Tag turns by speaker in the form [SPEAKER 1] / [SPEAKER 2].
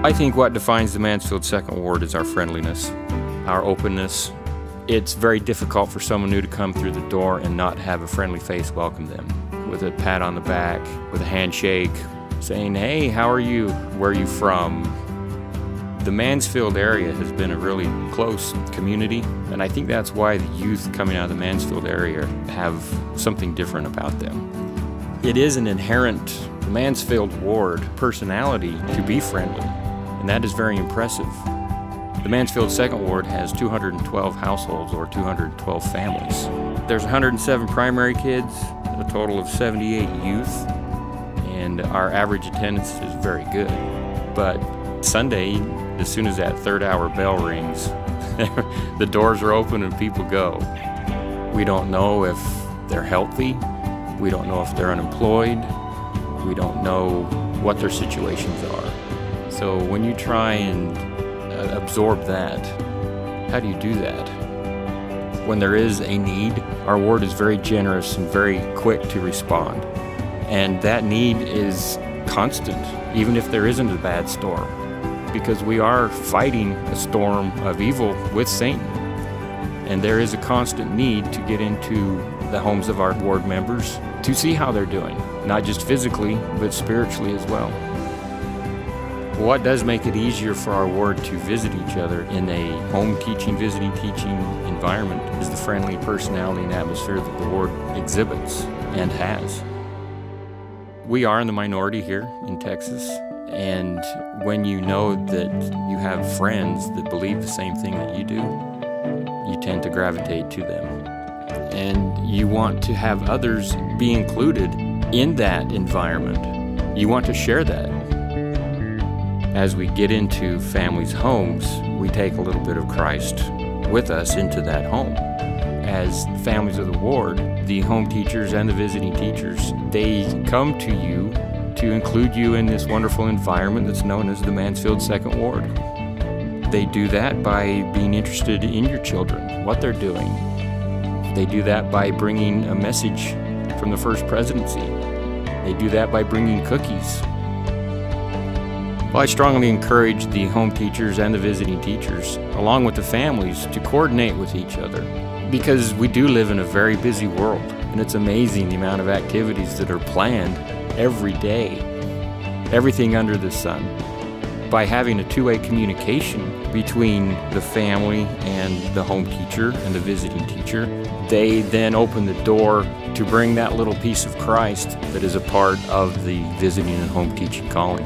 [SPEAKER 1] I think what defines the Mansfield Second Ward is our friendliness, our openness. It's very difficult for someone new to come through the door and not have a friendly face welcome them, with a pat on the back, with a handshake, saying, "Hey, how are you? Where are you from?" The Mansfield area has been a really close community, and I think that's why the youth coming out of the Mansfield area have something different about them. It is an inherent Mansfield Ward personality to be friendly, and that is very impressive. The Mansfield Second Ward has 212 households, or 212 families. There's 107 primary kids, a total of 78 youth, and our average attendance is very good. But Sunday, as soon as that third hour bell rings, the doors are open and people go. We don't know if they're healthy. We don't know if they're unemployed. We don't know what their situations are. So when you try and absorb that, how do you do that? When there is a need, our ward is very generous and very quick to respond. And that need is constant, even if there isn't a bad storm, because we are fighting a storm of evil with Satan. And there is a constant need to get into the homes of our ward members to see how they're doing, not just physically, but spiritually as well. What does make it easier for our ward to visit each other in a home teaching, visiting teaching environment is the friendly personality and atmosphere that the ward exhibits and has. We are in the minority here in Texas, and when you know that you have friends that believe the same thing that you do, you tend to gravitate to them. And you want to have others be included in that environment. You want to share that. As we get into families' homes, we take a little bit of Christ with us into that home. As families of the ward, the home teachers and the visiting teachers, they come to you to include you in this wonderful environment that's known as the Mansfield Second Ward. They do that by being interested in your children, what they're doing. They do that by bringing a message from the First Presidency. They do that by bringing cookies. Well, I strongly encourage the home teachers and the visiting teachers, along with the families, to coordinate with each other, because we do live in a very busy world, and it's amazing the amount of activities that are planned every day, everything under the sun. By having a two-way communication between the family and the home teacher and the visiting teacher, they then open the door to bring that little piece of Christ that is a part of the visiting and home teaching calling.